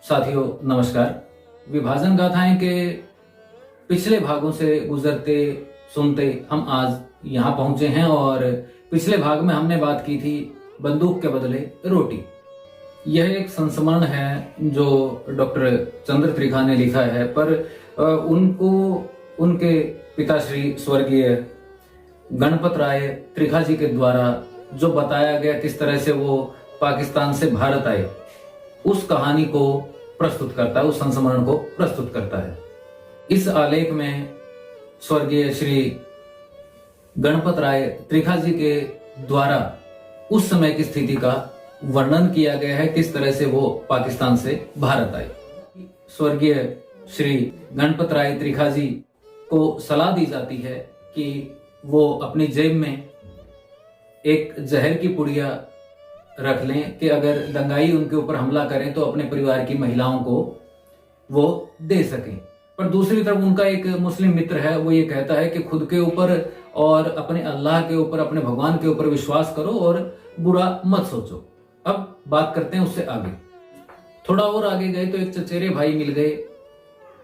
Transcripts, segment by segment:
साथियों नमस्कार। विभाजन गाथाएं के पिछले भागों से गुजरते सुनते हम आज यहाँ पहुंचे हैं और पिछले भाग में हमने बात की थी बंदूक के बदले रोटी। यह एक संस्मरण है जो डॉक्टर चंद्र त्रिखा ने लिखा है, पर उनको उनके पिताश्री स्वर्गीय गणपत राय त्रिखा जी के द्वारा जो बताया गया किस तरह से वो पाकिस्तान से भारत आए, उस कहानी को प्रस्तुत करता है, उस संस्मरण को प्रस्तुत करता है। इस आलेख में स्वर्गीय श्री गणपत राय त्रिखा जी के द्वारा उस समय की स्थिति का वर्णन किया गया है, किस तरह से वो पाकिस्तान से भारत आए। स्वर्गीय श्री गणपत राय त्रिखा जी को सलाह दी जाती है कि वो अपनी जेब में एक जहर की पुड़िया रख लें कि अगर दंगाई उनके ऊपर हमला करें तो अपने परिवार की महिलाओं को वो दे सकें। पर दूसरी तरफ उनका एक मुस्लिम मित्र है, वो ये कहता है कि खुद के ऊपर और अपने अल्लाह के ऊपर, अपने भगवान के ऊपर विश्वास करो और बुरा मत सोचो। अब बात करते हैं उससे आगे। थोड़ा और आगे गए तो एक चचेरे भाई मिल गए,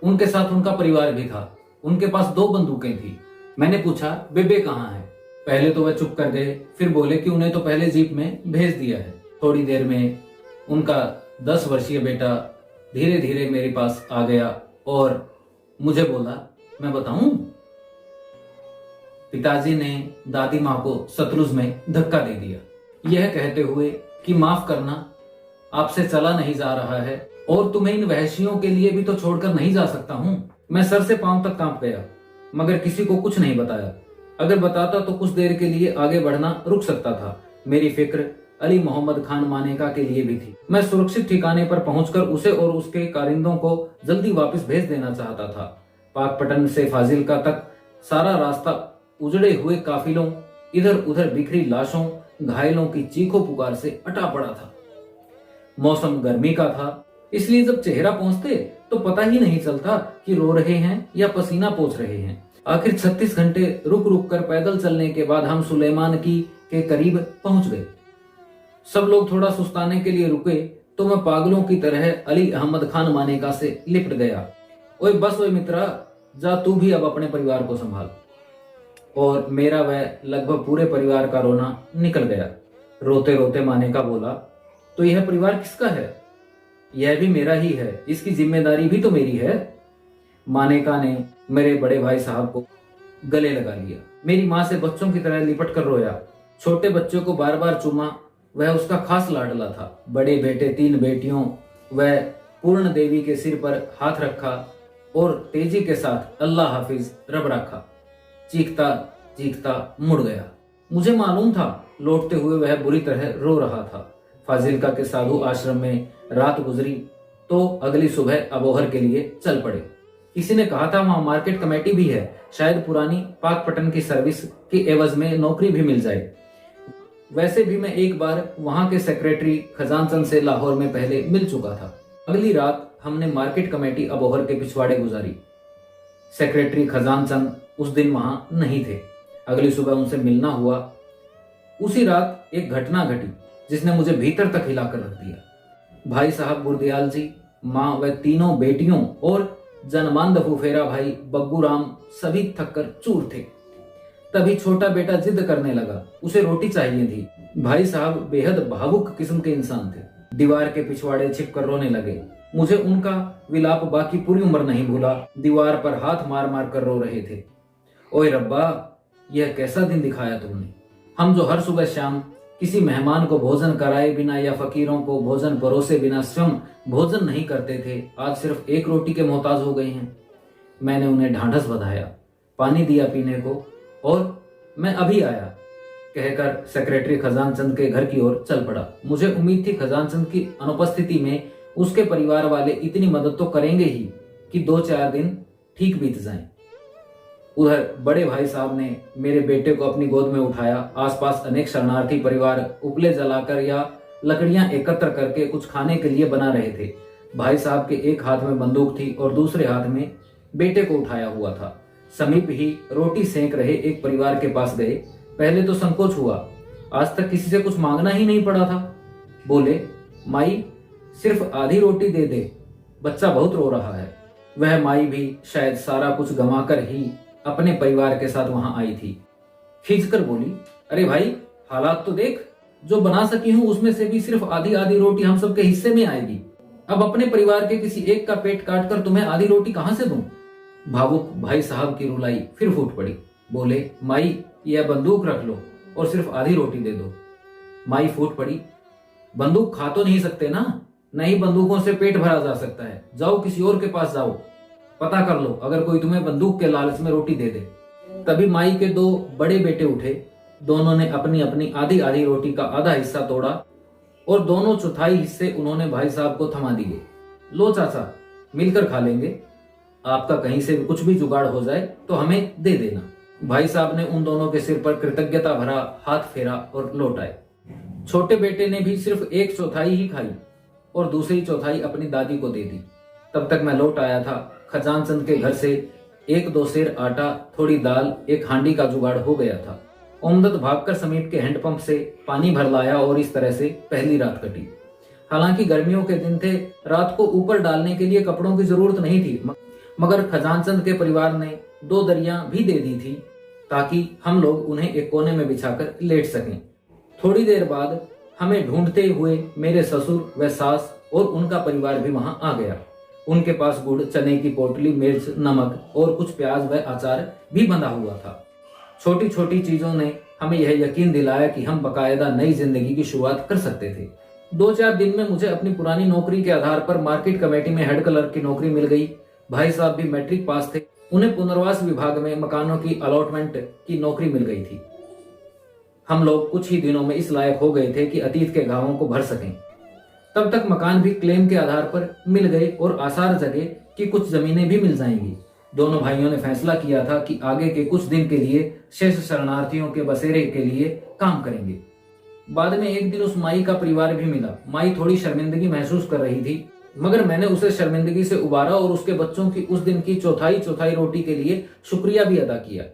उनके साथ उनका परिवार भी था। उनके पास 2 बंदूकें थी। मैंने पूछा बेबे कहाँ है? पहले तो वह चुप कर गए, फिर बोले कि उन्हें तो पहले जीप में भेज दिया है। थोड़ी देर में उनका 10 वर्षीय बेटा धीरे धीरे मेरे पास आ गया और मुझे बोला, मैं बताऊं? पिताजी ने दादी माँ को सतलुज में धक्का दे दिया, यह कहते हुए कि माफ करना, आपसे चला नहीं जा रहा है और तुम्हें इन वहशियों के लिए भी तो छोड़कर नहीं जा सकता हूं। मैं सर से पांव तक कांप गया, मगर किसी को कुछ नहीं बताया। अगर बताता तो कुछ देर के लिए आगे बढ़ना रुक सकता था। मेरी फिक्र अली मोहम्मद खान मानेका के लिए भी थी। मैं सुरक्षित ठिकाने पर पहुंचकर उसे और उसके कारिंदों को जल्दी वापस भेज देना चाहता था। पाकपटन से फाजिलका तक सारा रास्ता उजड़े हुए काफिलों, इधर उधर बिखरी लाशों, घायलों की चीखों पुकार से अटा पड़ा था। मौसम गर्मी का था, इसलिए जब चेहरा पहुंचते तो पता ही नहीं चलता कि रो रहे हैं या पसीना पोंछ रहे हैं। आखिर 36 घंटे रुक रुक कर पैदल चलने के बाद हम सुलेमान की के करीब पहुंच गए। सब लोग थोड़ा सुस्ताने के लिए रुके तो मैं पागलों की तरह अली अहमद खान मानेका से लिपट गया। ओए बस ओए मित्रा, जा तू भी अब अपने परिवार को संभाल। और मेरा वह लगभग पूरे परिवार का रोना निकल गया। रोते रोते मानेका बोला, तो यह परिवार किसका है? यह भी मेरा ही है, इसकी जिम्मेदारी भी तो मेरी है। मानेका ने मेरे बड़े भाई साहब को गले लगा लिया। मेरी माँ से बच्चों की तरह लिपट कर रोया। छोटे बच्चों को बार बार चूमा, वह उसका खास लाडला था। बड़े बेटे 3 बेटियों, वह पूर्ण देवी के सिर पर हाथ रखा और तेजी के साथ अल्लाह हाफिज रब रखा। चीखता चीखता मुड़ गया। मुझे मालूम था लौटते हुए वह बुरी तरह रो रहा था। फाजिलका के साधु आश्रम में रात गुजरी तो अगली सुबह अबोहर के लिए चल पड़े। किसी ने कहा था वहां मार्केट कमेटी भी है, शायद पुरानी पाकपटन की सर्विस के एवज में नौकरी भी मिल जाए। वैसे भी मैं एक बार वहां के सेक्रेटरी खजान चंद से लाहौर में पहले मिल चुका था। अगली रात हमने मार्केट कमेटी अबोहर के पिछवाड़े गुजारी। सेक्रेटरी खजान चंद उस दिन वहां नहीं थे। अगली सुबह उनसे मिलना हुआ। उसी रात एक घटना घटी जिसने मुझे भीतर तक हिलाकर रख दिया। भाई साहब गुरदयाल जी, माँ व 3 बेटियों और जनमानद फुफेरा भाई बग्गू राम सभी थककर चूर थे। तभी छोटा बेटा जिद करने लगा, उसे रोटी चाहिए थी। भाई साहब बेहद भावुक किस्म के इंसान थे। दीवार के पिछवाड़े छिपकर रोने लगे। मुझे उनका विलाप बाकी पूरी उम्र नहीं भूला। दीवार पर हाथ मार मार कर रो रहे थे। ओए रब्बा, यह कैसा दिन दिखाया तुमने। हम जो हर सुबह शाम किसी मेहमान को भोजन कराए बिना या फकीरों को भोजन परोसे बिना स्वयं भोजन नहीं करते थे, आज सिर्फ 1 रोटी के मोहताज हो गए हैं। मैंने उन्हें ढांढस बंधाया, पानी दिया पीने को और मैं अभी आया कहकर सेक्रेटरी खजान चंद के घर की ओर चल पड़ा। मुझे उम्मीद थी खजान चंद की अनुपस्थिति में उसके परिवार वाले इतनी मदद तो करेंगे ही कि 2-4 दिन ठीक बीत जाएं। उधर बड़े भाई साहब ने मेरे बेटे को अपनी गोद में उठाया। आसपास अनेक शरणार्थी परिवार उपले जलाकर या लकड़ियां एकत्र करके कुछ खाने के लिए बना रहे थे। भाई साहब के एक हाथ में बंदूक थी और दूसरे हाथ में बेटे को उठाया हुआ था। समीप ही रोटी सेंक रहे एक परिवार के पास गए। पहले तो संकोच हुआ, आज तक किसी से कुछ मांगना ही नहीं पड़ा था। बोले, माई सिर्फ आधी रोटी दे दे, बच्चा बहुत रो रहा है। वह माई भी शायद सारा कुछ गंवाकर ही अपने परिवार के साथ वहां आई थी। खींचकर बोली, अरे भाई, हालात तो देख, जो बना सकी हूं उसमें से भी सिर्फ आधी आधी रोटी हम सबके हिस्से में आएगी। अब अपने परिवार के किसी एक का पेट काट कर तुम्हें आधी रोटी कहां से दूं? भावुक भाई साहब की रुलाई फिर फूट पड़ी। बोले, माई, यह बंदूक रख लो और सिर्फ आधी रोटी दे दो। माई फूट पड़ी, बंदूक खा तो नहीं सकते ना? नहीं, बंदूकों से पेट भरा जा सकता है। जाओ किसी और के पास जाओ, पता कर लो अगर कोई तुम्हें बंदूक के लालच में रोटी दे दे। तभी माई के दो बड़े बेटे उठे। दोनों ने अपनी अपनी आधी आधी रोटी का आधा हिस्सा तोड़ा और दोनों चौथाई हिस्से उन्होंने भाई साहब को थमा दिए। लो चाचा, मिलकर खा लेंगे। आपका कहीं से भी कुछ भी जुगाड़ हो जाए तो हमें दे देना। भाई साहब ने उन दोनों के सिर पर कृतज्ञता भरा हाथ फेरा और लौट आए। छोटे बेटे ने भी सिर्फ एक चौथाई ही खाई और दूसरी चौथाई अपनी दादी को दे दी। तब तक मैं लौट आया था। खजान चंद के घर से 1-2 सेर आटा, थोड़ी दाल, एक हांडी का जुगाड़ हो गया था। ओमदत भागकर समीप के हैंडपंप से पानी भर लाया और इस तरह से पहली रात कटी। हालांकि गर्मियों के दिन थे, रात को ऊपर डालने के लिए कपड़ों की जरूरत नहीं थी, मगर खजानचंद के परिवार ने 2 दरियां भी दे दी थी ताकि हम लोग उन्हें एक कोने में बिछाकर लेट सकें। थोड़ी देर बाद हमें ढूंढते हुए मेरे ससुर व सास और उनका परिवार भी वहां आ गया। उनके पास गुड़, चने की पोटली, मिर्च, नमक और कुछ प्याज व अचार भी बंधा हुआ था। छोटी छोटी चीजों ने हमें यह यकीन दिलाया कि हम बकायदा नई जिंदगी की शुरुआत कर सकते थे। 2-4 दिन में मुझे अपनी पुरानी नौकरी के आधार पर मार्केट कमेटी में हेड क्लर्क की नौकरी मिल गई। भाई साहब भी मैट्रिक पास थे। उन्हें पुनर्वास विभाग में मकानों की अलॉटमेंट की नौकरी मिल गई थी। हम लोग कुछ ही दिनों में इस लायक हो गए थे कि अतीत के घावों को भर सकें। तब तक मकान भी क्लेम के आधार पर मिल गए और आसार जगे कि कुछ जमीनें भी मिल जाएंगी। दोनों भाइयों ने फैसला किया था कि आगे के कुछ दिन के लिए शेष शरणार्थियों के बसेरे के लिए काम करेंगे। बाद में एक दिन उस माई का परिवार भी मिला। माई थोड़ी शर्मिंदगी महसूस कर रही थी, मगर मैंने उसे शर्मिंदगी से उबारा और उसके बच्चों की उस दिन की चौथाई रोटी के लिए शुक्रिया भी अदा किया।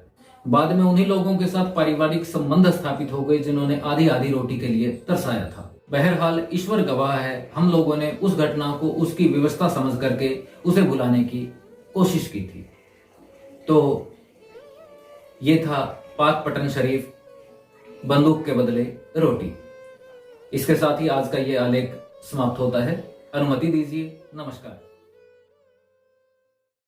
बाद में उन्हीं लोगों के साथ पारिवारिक संबंध स्थापित हो गए जिन्होंने आधी आधी रोटी के लिए तरसाया था। बहरहाल ईश्वर गवाह है, हम लोगों ने उस घटना को उसकी व्यवस्था समझ करके उसे भुलाने की कोशिश की थी। तो ये था पाक पटन शरीफ, बंदूक के बदले रोटी। इसके साथ ही आज का ये आलेख समाप्त होता है। अनुमति दीजिए। नमस्कार।